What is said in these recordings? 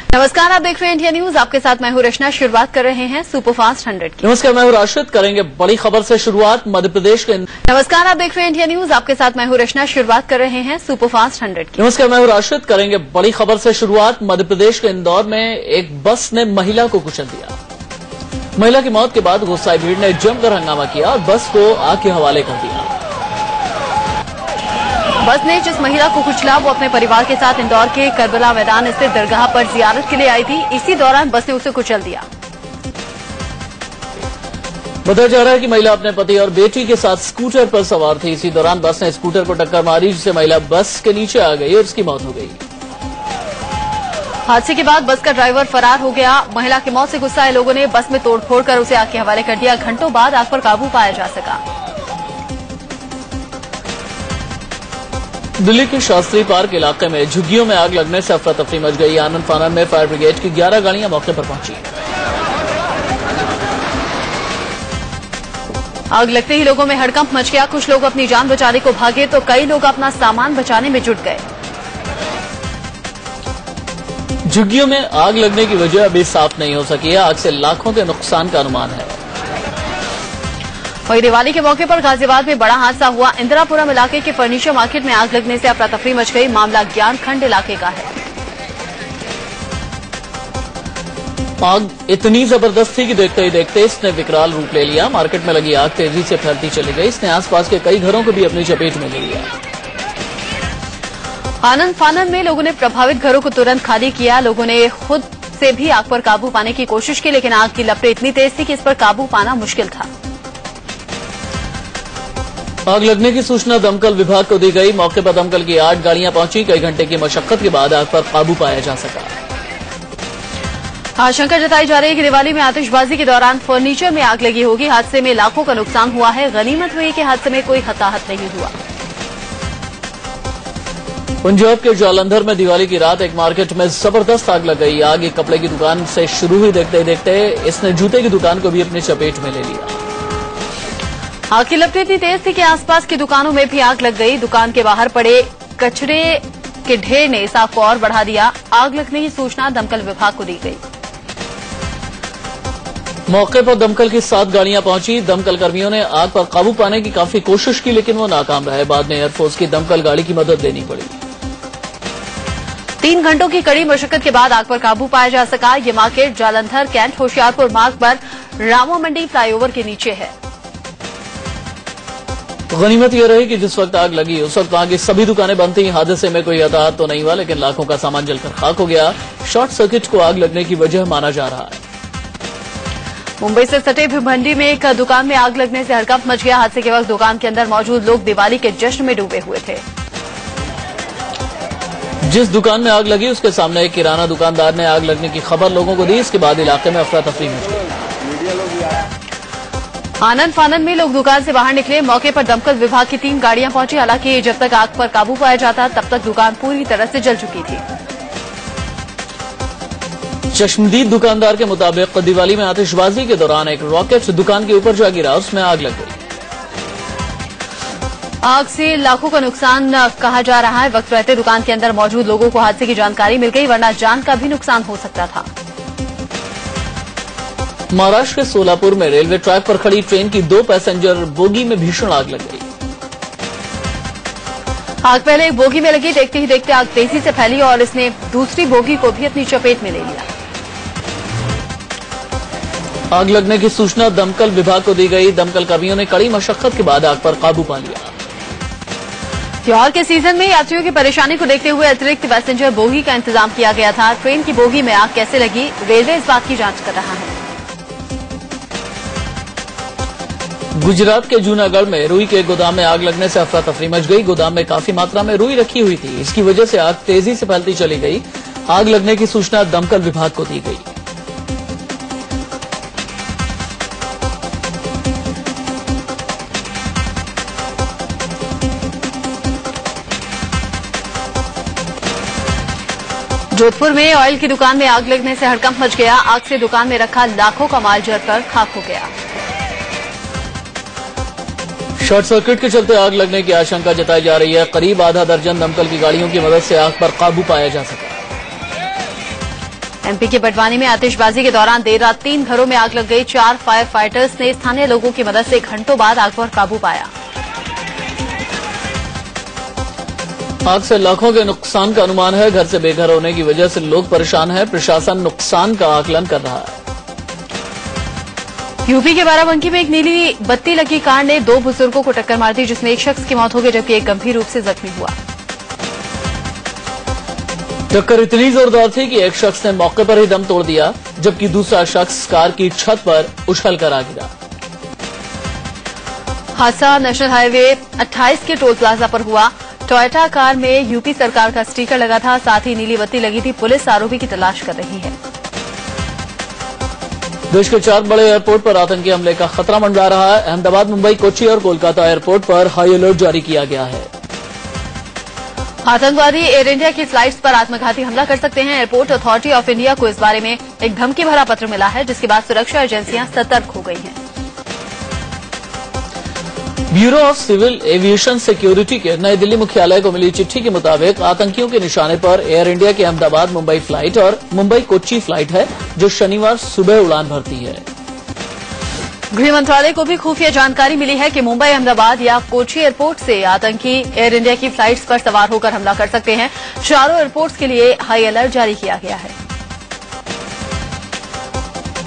नमस्कार, आप देख रहे हैं इंडिया न्यूज। आपके साथ मैं हूं रचना। शुरुआत कर रहे हैं सुपरफास्ट 100 की। नमस्कार, मैं हूं राशिद। करेंगे बड़ी खबर से शुरुआत। मध्य प्रदेश के नमस्कार, आप देख रहे हैं इंडिया न्यूज। आपके साथ मैं हूं रचना। शुरुआत कर रहे हैं सुपरफास्ट 100 की। नमस्कार, मैं हूं राशिद। करेंगे बड़ी खबर से शुरुआत। मध्य प्रदेश के इंदौर में एक बस ने महिला को कुचल दिया। महिला की मौत के बाद गुस्साई भीड़ ने जमकर हंगामा किया और बस को आग के हवाले कर दिया। बस ने जिस महिला को कुचला वो अपने परिवार के साथ इंदौर के करबला मैदान स्थित दरगाह पर जियारत के लिए आई थी। इसी दौरान बस ने उसे कुचल दिया। बताया जा रहा है कि महिला अपने पति और बेटी के साथ स्कूटर पर सवार थी। इसी दौरान बस ने स्कूटर को टक्कर मारी, जिससे महिला बस के नीचे आ गई और उसकी मौत हो गई। हादसे के बाद बस का ड्राइवर फरार हो गया। महिला की मौत से गुस्साए लोगों ने बस में तोड़फोड़ कर उसे आग के हवाले कर दिया। घंटों बाद आग पर काबू पाया जा सका। दिल्ली के शास्त्री पार्क इलाके में झुग्गियों में आग लगने से अफरा तफरी मच गई। आनंद फानन में फायर ब्रिगेड की 11 गाड़ियां मौके पर पहुंची। आग लगते ही लोगों में हड़कंप मच गया। कुछ लोग अपनी जान बचाने को भागे तो कई लोग अपना सामान बचाने में जुट गए। झुग्गियों में आग लगने की वजह अभी साफ नहीं हो सकी है। आग से लाखों के नुकसान का अनुमान है। वहीं दिवाली के मौके पर गाजियाबाद में बड़ा हादसा हुआ। इंदिरापुरम इलाके के फर्नीचर मार्केट में आग लगने से अफरा तफरी मच गई। मामला ज्ञान खंड इलाके का है। आग इतनी जबरदस्त थी कि देखते ही देखते इसने विकराल रूप ले लिया। मार्केट में लगी आग तेजी से फैलती चली गई। इसने आसपास के कई घरों को भी अपनी चपेट में ले लिया। आनंद फानन में लोगों ने प्रभावित घरों को तुरंत खाली किया। लोगों ने खुद से भी आग पर काबू पाने की कोशिश की, लेकिन आग की लपटें इतनी तेज थी कि इस पर काबू पाना मुश्किल था। आग लगने की सूचना दमकल विभाग को दी गई। मौके पर दमकल की 8 गाड़ियां पहुंची। कई घंटे की मशक्कत के बाद आग पर काबू पाया जा सका। आशंका जताई जा रही है कि दिवाली में आतिशबाजी के दौरान फर्नीचर में आग लगी होगी। हादसे में लाखों का नुकसान हुआ है। गनीमत हुई कि हादसे में कोई हताहत नहीं हुआ। पंजाब के जालंधर में दिवाली की रात एक मार्केट में जबरदस्त आग लग गई। आग एक कपड़े की दुकान से शुरू हुई। देखते ही देखते इसने जूते की दुकान को भी अपनी चपेट में ले लिया। आग की लपटें इतनी तेज थी कि आसपास की दुकानों में भी आग लग गई। दुकान के बाहर पड़े कचरे के ढेर ने इस आग को और बढ़ा दिया। आग लगने की सूचना दमकल विभाग को दी गई। मौके पर दमकल की 7 गाड़ियां पहुंची। दमकल कर्मियों ने आग पर काबू पाने की काफी कोशिश की, लेकिन वो नाकाम रहे। बाद में एयरफोर्स की दमकल गाड़ी की मदद लेनी पड़ी। 3 घंटों की कड़ी मशक्कत के बाद आग पर काबू पाया जा सका। ये मार्केट जालंधर कैंट होशियारपुर मार्ग पर रामो मंडी फ्लाईओवर के नीचे है। गनीमत यह रही कि जिस वक्त आग लगी उस वक्त वहां की सभी दुकानें बंद थी। हादसे में कोई हताहत तो नहीं हुआ, लेकिन लाखों का सामान जलकर खाक हो गया। शॉर्ट सर्किट को आग लगने की वजह माना जा रहा है। मुंबई से सटे भिवंडी में एक दुकान में आग लगने से हड़कंप मच गया। हादसे के वक्त दुकान के अंदर मौजूद लोग दिवाली के जश्न में डूबे हुए थे। जिस दुकान में आग लगी उसके सामने एक किराना दुकानदार ने आग लगने की खबर लोगों को दी। इसके बाद इलाके में अफरा तफरी मच गई। आनंद फानन में लोग दुकान से बाहर निकले। मौके पर दमकल विभाग की 3 गाड़ियां पहुंची। हालांकि जब तक आग पर काबू पाया जाता तब तक दुकान पूरी तरह से जल चुकी थी। चश्मदीद दुकानदार के मुताबिक दिवाली में आतिशबाजी के दौरान एक रॉकेट दुकान के ऊपर जा गिरा, उसमें आग लग गई। आग से लाखों का नुकसान कहा जा रहा है। वक्त रहते दुकान के अंदर मौजूद लोगों को हादसे की जानकारी मिल गई, वरना जान का भी नुकसान हो सकता था। महाराष्ट्र के सोलापुर में रेलवे ट्रैक पर खड़ी ट्रेन की 2 पैसेंजर बोगी में भीषण आग लग गई। आग पहले एक बोगी में लगी। देखते ही देखते आग तेजी से फैली और इसने दूसरी बोगी को भी अपनी चपेट में ले लिया। आग लगने की सूचना दमकल विभाग को दी गई। दमकल कर्मियों ने कड़ी मशक्कत के बाद आग पर काबू पा लिया। त्योहार के सीजन में यात्रियों की परेशानी को देखते हुए अतिरिक्त पैसेंजर बोगी का इंतजाम किया गया था। ट्रेन की बोगी में आग कैसे लगी, रेलवे इस बात की जांच कर रहा है। गुजरात के जूनागढ़ में रुई के गोदाम में आग लगने से अफरा तफरी मच गई। गोदाम में काफी मात्रा में रुई रखी हुई थी। इसकी वजह से आग तेजी से फैलती चली गई। आग लगने की सूचना दमकल विभाग को दी गई। जोधपुर में ऑयल की दुकान में आग लगने से हड़कंप मच गया। आग से दुकान में रखा लाखों का माल जलकर खाक हो गया। शॉर्ट सर्किट के चलते आग लगने की आशंका जताई जा रही है। करीब आधा दर्जन दमकल की गाड़ियों की मदद से आग पर काबू पाया जा सका। एमपी के बटवानी में आतिशबाजी के दौरान देर रात 3 घरों में आग लग गई। 4 फायर फाइटर्स ने स्थानीय लोगों की मदद से घंटों बाद आग पर काबू पाया। आग से लाखों के नुकसान का अनुमान है। घर से बेघर होने की वजह से लोग परेशान हैं। प्रशासन नुकसान का आकलन कर रहा है। यूपी के बाराबंकी में एक नीली बत्ती लगी कार ने 2 बुजुर्गों को टक्कर मार दी, जिसमें एक शख्स की मौत हो गई जबकि एक गंभीर रूप से जख्मी हुआ। टक्कर इतनी जोरदार थी कि एक शख्स ने मौके पर ही दम तोड़ दिया, जबकि दूसरा शख्स कार की छत पर उछलकर आ गिरा। हादसा नेशनल हाईवे 28 के टोल प्लाजा पर हुआ। टोयोटा कार में यूपी सरकार का स्टिकर लगा था, साथ ही नीली बत्ती लगी थी। पुलिस आरोपी की तलाश कर रही है। देश के 4 बड़े एयरपोर्ट पर आतंकी हमले का खतरा मंडरा रहा है। अहमदाबाद, मुंबई, कोच्चि और कोलकाता एयरपोर्ट पर हाई अलर्ट जारी किया गया है। आतंकवादी एयर इंडिया की फ्लाइट्स पर आत्मघाती हमला कर सकते हैं। एयरपोर्ट अथॉरिटी ऑफ इंडिया को इस बारे में एक धमकी भरा पत्र मिला है, जिसके बाद सुरक्षा एजेंसियां सतर्क हो गई हैं। Bureau of civil aviation security के नई दिल्ली मुख्यालय को मिली चिट्ठी के मुताबिक आतंकियों के निशाने पर एयर इंडिया की अहमदाबाद मुंबई फ्लाइट और मुंबई कोच्चि फ्लाइट है, जो शनिवार सुबह उड़ान भरती है। गृह मंत्रालय को भी खुफिया जानकारी मिली है कि मुंबई, अहमदाबाद या कोच्चि एयरपोर्ट से आतंकी एयर इंडिया की फ्लाइट्स पर सवार होकर हमला कर सकते हैं। चारों एयरपोर्ट्स के लिए हाई अलर्ट जारी किया गया है।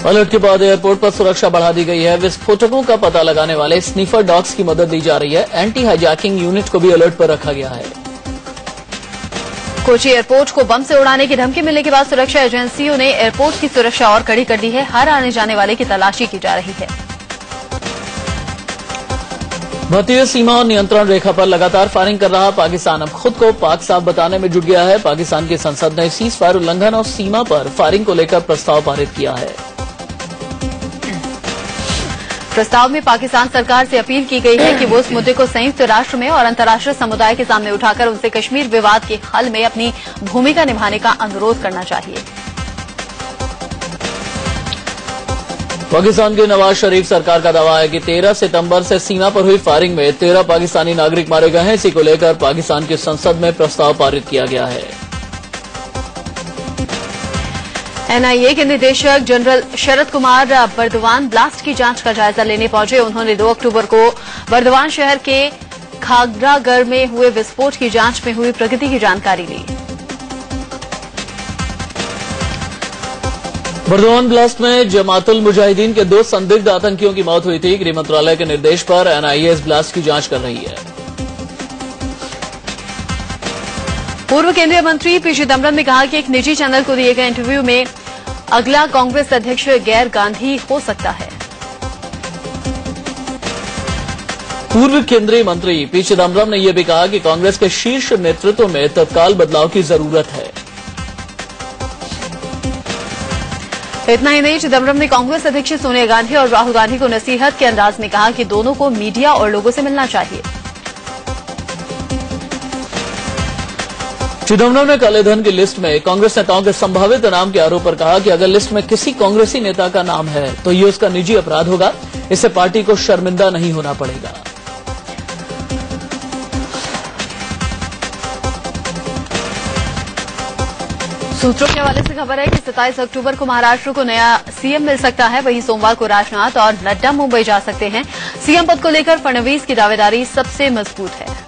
अलर्ट के बाद एयरपोर्ट पर सुरक्षा बढ़ा दी गई है। विस्फोटकों का पता लगाने वाले स्नीफर डॉग्स की मदद ली जा रही है। एंटी हाईजैकिंग यूनिट को भी अलर्ट पर रखा गया है। कोच्चि एयरपोर्ट को बम से उड़ाने की धमकी मिलने के बाद सुरक्षा एजेंसियों ने एयरपोर्ट की सुरक्षा और कड़ी कर दी है। हर आने जाने वाले की तलाशी की जा रही है। भारतीय सीमा और नियंत्रण रेखा पर लगातार फायरिंग कर रहा पाकिस्तान अब खुद को पाक साफ बताने में जुट गया है। पाकिस्तान की संसद ने सीज फायर उल्लंघन और सीमा पर फायरिंग को लेकर प्रस्ताव पारित किया है। प्रस्ताव में पाकिस्तान सरकार से अपील की गई है कि वो इस मुद्दे को संयुक्त राष्ट्र में और अंतर्राष्ट्रीय समुदाय के सामने उठाकर उनसे कश्मीर विवाद के हल में अपनी भूमिका निभाने का अनुरोध करना चाहिए। पाकिस्तान की नवाज शरीफ सरकार का दावा है कि 13 सितंबर से सीमा पर हुई फायरिंग में 13 पाकिस्तानी नागरिक मारे गए हैं। इसी को लेकर पाकिस्तान की संसद में प्रस्ताव पारित किया गया है। एनआईए के निदेशक जनरल शरद कुमार बर्दवान ब्लास्ट की जांच का जायजा लेने पहुंचे। उन्होंने 2 अक्टूबर को बर्दवान शहर के खागरागढ़ में हुए विस्फोट की जांच में हुई प्रगति की जानकारी ली। बर्दवान ब्लास्ट में जमातुल मुजाहिदीन के 2 संदिग्ध आतंकियों की मौत हुई थी। गृह मंत्रालय के निर्देश पर एनआईए इस ब्लास्ट की जांच कर रही है। पूर्व केंद्रीय मंत्री पी चिदम्बरम ने कहा कि एक निजी चैनल को दिए गए इंटरव्यू में अगला कांग्रेस अध्यक्ष गैर गांधी हो सकता है। पूर्व केंद्रीय मंत्री पी चिदम्बरम ने यह भी कहा कि कांग्रेस के शीर्ष नेतृत्व में तत्काल बदलाव की जरूरत है। इतना ही नहीं, चिदम्बरम ने कांग्रेस अध्यक्ष सोनिया गांधी और राहुल गांधी को नसीहत के अंदाज में कहा कि दोनों को मीडिया और लोगों से मिलना चाहिए। चिदम्बरम ने काले धन की लिस्ट में कांग्रेस नेताओं के संभावित नाम के आरोप पर कहा कि अगर लिस्ट में किसी कांग्रेसी नेता का नाम है तो ये उसका निजी अपराध होगा। इससे पार्टी को शर्मिंदा नहीं होना पड़ेगा। सूत्रों के हवाले से खबर है कि 27 अक्टूबर को महाराष्ट्र को नया सीएम मिल सकता है। वहीं सोमवार को राजनाथ और नड्डा मुंबई जा सकते हैं। सीएम पद को लेकर फडणवीस की दावेदारी सबसे मजबूत है।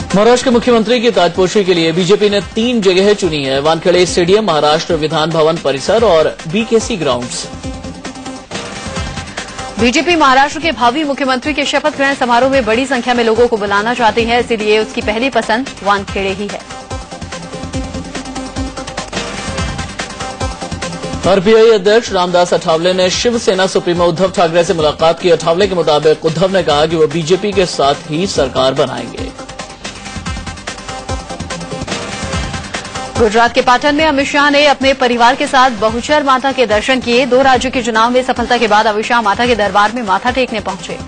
महाराष्ट्र के मुख्यमंत्री की ताजपोशी के लिए बीजेपी ने 3 जगह चुनी है: वानखेड़े स्टेडियम, महाराष्ट्र विधान भवन परिसर और बीकेसी ग्राउंड्स। बीजेपी महाराष्ट्र के भावी मुख्यमंत्री के शपथ ग्रहण समारोह में बड़ी संख्या में लोगों को बुलाना चाहती है, इसलिए उसकी पहली पसंद वानखेड़े ही है। आरपीआई अध्यक्ष रामदास अठावले ने शिवसेना सुप्रीमो उद्धव ठाकरे से मुलाकात की। अठावले के मुताबिक उद्धव ने कहा कि वो बीजेपी के साथ ही सरकार बनाएंगे। गुजरात के पाटन में अमित शाह ने अपने परिवार के साथ बहुचर माता के दर्शन किए। 2 राज्यों के चुनाव में सफलता के बाद अमित शाह माता के दरबार में माथा टेकने पहुंचे।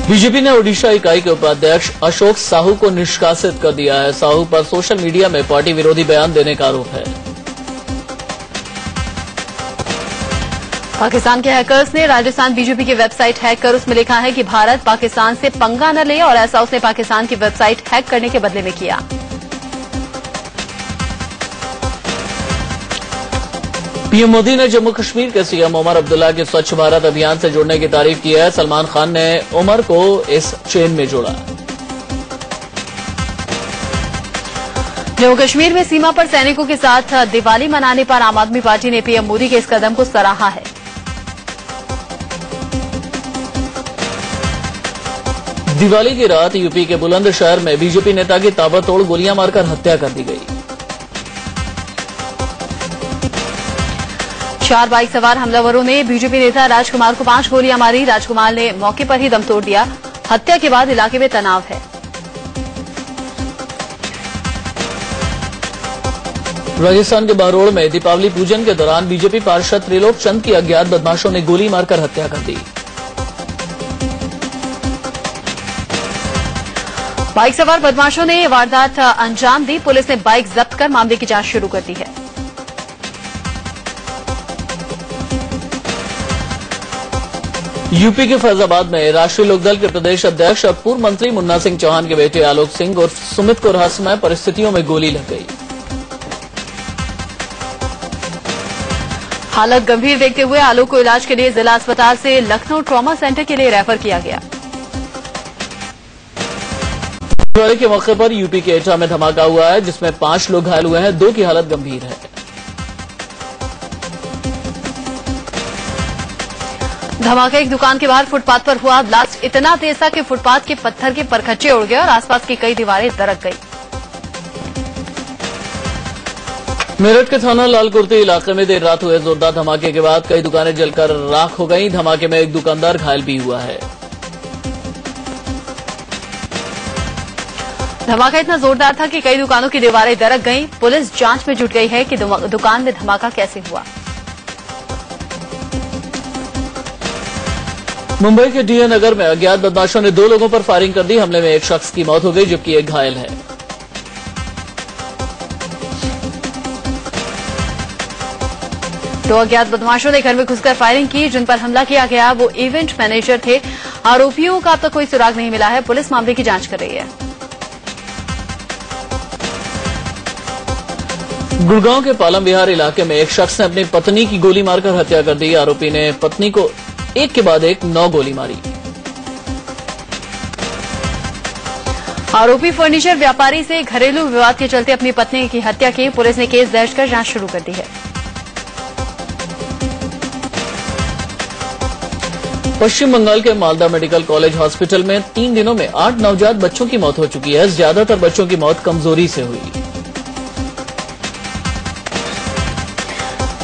बीजेपी ने ओडिशा इकाई के उपाध्यक्ष अशोक साहू को निष्कासित कर दिया है। साहू पर सोशल मीडिया में पार्टी विरोधी बयान देने का आरोप है। पाकिस्तान के हैकर्स ने राजस्थान बीजेपी की वेबसाइट हैक कर उसमें लिखा है कि भारत पाकिस्तान से पंगा न ले, और ऐसा उसने पाकिस्तान की वेबसाइट हैक करने के बदले में किया। पीएम मोदी ने जम्मू कश्मीर के सीएम उमर अब्दुल्ला के स्वच्छ भारत अभियान से जुड़ने की तारीफ की है। सलमान खान ने उमर को इस चेन में जोड़ा। जम्मू कश्मीर में सीमा पर सैनिकों के साथ दिवाली मनाने पर आम आदमी पार्टी ने पीएम मोदी के इस कदम को सराहा है। दिवाली की रात यूपी के बुलंदशहर में बीजेपी नेता की ताबड़तोड़ गोलियां मारकर हत्या कर दी गई। 4 बाइक सवार हमलावरों ने बीजेपी नेता राजकुमार को 5 गोलियां मारी। राजकुमार ने मौके पर ही दम तोड़ दिया। हत्या के बाद इलाके में तनाव है। राजस्थान के बहरोड़ में दीपावली पूजन के दौरान बीजेपी पार्षद त्रिलोक चंद की अज्ञात बदमाशों ने गोली मारकर हत्या कर दी। बाइक सवार बदमाशों ने ये वारदात अंजाम दी। पुलिस ने बाइक जब्त कर मामले की जांच शुरू कर दी है। यूपी के फैजाबाद में राष्ट्रीय लोकदल के प्रदेश अध्यक्ष और पूर्व मंत्री मुन्ना सिंह चौहान के बेटे आलोक सिंह और सुमित को रहस्यमय परिस्थितियों में गोली लग गई। हालत गंभीर देखते हुए आलोक को इलाज के लिए जिला अस्पताल से लखनऊ ट्रॉमा सेंटर के लिए रेफर किया गया। दिवाली के मौके पर यूपी के एटा में धमाका हुआ है, जिसमें 5 लोग घायल हुए हैं, 2 की हालत गंभीर है। धमाका एक दुकान के बाहर फुटपाथ पर हुआ। ब्लास्ट इतना तेज था कि फुटपाथ के पत्थर के परखच्चे उड़ गए और आसपास की कई दीवारें दरक गई। मेरठ के थाना लालकुर्ती इलाके में देर रात हुए जोरदार धमाके के बाद कई दुकानें जलकर राख हो गईं। धमाके में एक दुकानदार घायल भी हुआ है। धमाका इतना जोरदार था कि कई दुकानों की दीवारें दरक गईं। पुलिस जांच में जुट गई है कि दुकान में धमाका कैसे हुआ। मुंबई के डीए नगर में अज्ञात बदमाशों ने 2 लोगों पर फायरिंग कर दी। हमले में एक शख्स की मौत हो गई, जबकि एक घायल है। दो अज्ञात बदमाशों ने घर में घुसकर फायरिंग की। जिन पर हमला किया गया वो इवेंट मैनेजर थे। आरोपियों का अब तक कोई सुराग नहीं मिला है। पुलिस मामले की जांच कर रही है। गुड़गांव के पालम विहार इलाके में एक शख्स ने अपनी पत्नी की गोली मारकर हत्या कर दी। आरोपी ने पत्नी को एक के बाद एक 9 गोली मारी। आरोपी फर्नीचर व्यापारी से घरेलू विवाद के चलते अपनी पत्नी की हत्या की। पुलिस ने केस दर्ज कर जांच शुरू कर दी है। पश्चिम बंगाल के मालदा मेडिकल कॉलेज हॉस्पिटल में 3 दिनों में 8 नवजात बच्चों की मौत हो चुकी है। ज्यादातर बच्चों की मौत कमजोरी से हुई।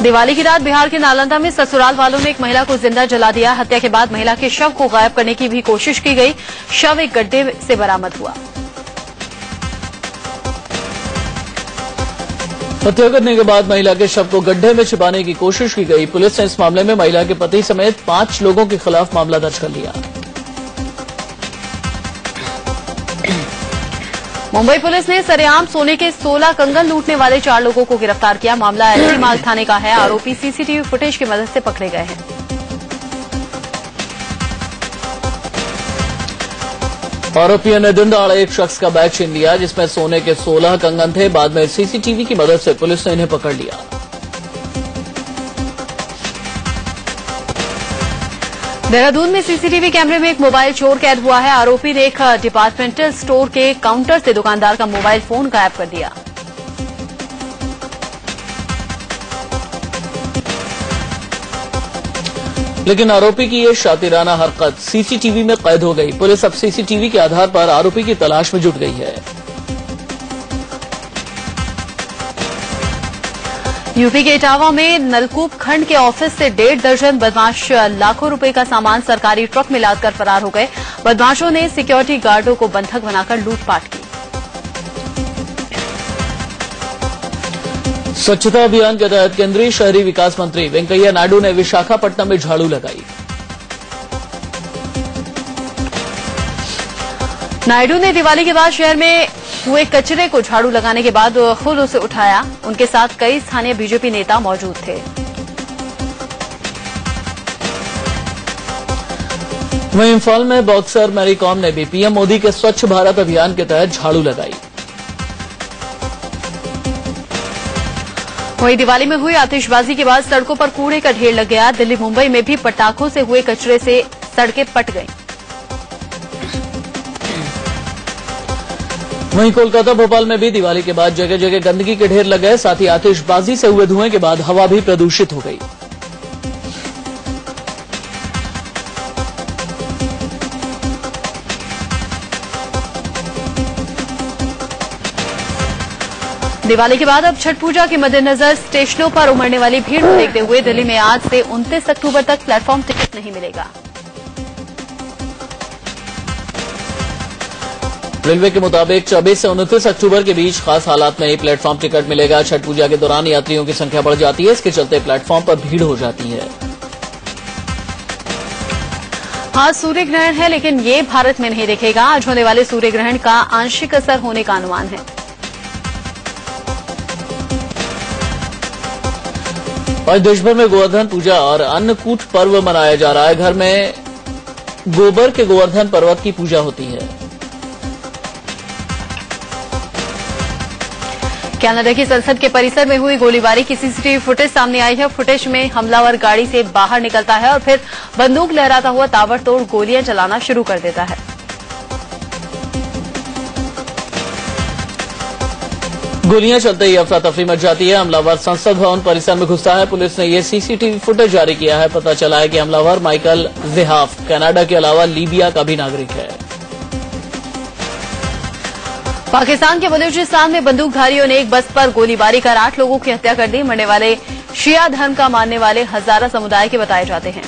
दिवाली की रात बिहार के नालंदा में ससुराल वालों ने एक महिला को जिंदा जला दिया। हत्या के बाद महिला के शव को गायब करने की भी कोशिश की गई। शव एक गड्ढे से बरामद हुआ। हत्या करने के बाद महिला के शव को गड्ढे में छिपाने की कोशिश की गई। पुलिस ने इस मामले में महिला के पति समेत 5 लोगों के खिलाफ मामला दर्ज कर लिया। मुंबई पुलिस ने सरेआम सोने के 16 कंगन लूटने वाले 4 लोगों को गिरफ्तार किया। मामला एलटी मार्ग थाने का है। आरोपी सीसीटीवी फुटेज की मदद से पकड़े गए हैं। आरोपियों ने दिन दहाड़े एक शख्स का बैग छीन लिया, जिसमें सोने के 16 कंगन थे। बाद में सीसीटीवी की मदद से पुलिस ने इन्हें पकड़ लिया। देहरादून में सीसीटीवी कैमरे में एक मोबाइल चोर कैद हुआ है। आरोपी ने एक डिपार्टमेंटल स्टोर के काउंटर से दुकानदार का मोबाइल फोन गायब कर दिया। लेकिन आरोपी की ये शातिराना हरकत सीसीटीवी में कैद हो गई। पुलिस अब सीसीटीवी के आधार पर आरोपी की तलाश में जुट गई है। यूपी के इटावा में नलकूप खंड के ऑफिस से 1.5 दर्जन बदमाश लाखों रुपए का सामान सरकारी ट्रक में लादकर फरार हो गए। बदमाशों ने सिक्योरिटी गार्डों को बंधक बनाकर लूटपाट की। स्वच्छता अभियान के तहत केंद्रीय शहरी विकास मंत्री वेंकैया नायडू ने विशाखापट्टनम में झाड़ू लगाई। नायडू ने दिवाली के बाद शहर में हुए कचरे को झाड़ू लगाने के बाद खुद उसे उठाया। उनके साथ कई स्थानीय बीजेपी नेता मौजूद थे। वहीं इंफॉल में बॉक्सर मैरी कॉम ने भी पीएम मोदी के स्वच्छ भारत अभियान के तहत झाड़ू लगाई। वहीं दिवाली में हुई आतिशबाजी के बाद सड़कों पर कूड़े का ढेर लग गया। दिल्ली मुंबई में भी पटाखों से हुए कचरे से सड़कें पट गईं। वहीं कोलकाता भोपाल में भी दिवाली के बाद जगह जगह गंदगी के ढेर लग गए। साथ ही आतिशबाजी से हुए धुएं के बाद हवा भी प्रदूषित हो गई। दिवाली के बाद अब छठ पूजा के मद्देनजर स्टेशनों पर उमड़ने वाली भीड़ को देखते हुए दिल्ली में आज से 29 अक्टूबर तक प्लेटफॉर्म टिकट नहीं मिलेगा। रेलवे के मुताबिक 24 से 29 अक्टूबर के बीच खास हालात में ही प्लेटफॉर्म टिकट मिलेगा। छठ पूजा के दौरान यात्रियों की संख्या बढ़ जाती है, इसके चलते प्लेटफॉर्म पर भीड़ हो जाती है। आज सूर्य ग्रहण है, लेकिन ये भारत में नहीं दिखेगा। आज होने वाले सूर्य ग्रहण का आंशिक असर होने का अनुमान है। आज देश भर में गोवर्धन पूजा और अन्नकूट पर्व मनाया जा रहा है। घर में गोबर के गोवर्धन पर्वत की पूजा होती है। कनाडा की संसद के परिसर में हुई गोलीबारी की सीसीटीवी फुटेज सामने आई है। फुटेज में हमलावर गाड़ी से बाहर निकलता है और फिर बंदूक लहराता हुआ ताबड़तोड़ गोलियां चलाना शुरू कर देता है। गोलियां चलते ही अफरा तफरी मच जाती है। हमलावर संसद भवन परिसर में घुसता है। पुलिस ने यह सीसीटीवी फुटेज जारी किया है। पता चला है कि हमलावर माइकल ज़ेहाफ कनाडा के अलावा लीबिया का भी नागरिक है। पाकिस्तान के बलूचिस्तान में बंदूकधारियों ने एक बस पर गोलीबारी कर 8 लोगों की हत्या कर दी। मरने वाले शिया धर्म का मानने वाले हजारा समुदाय के बताए जाते हैं।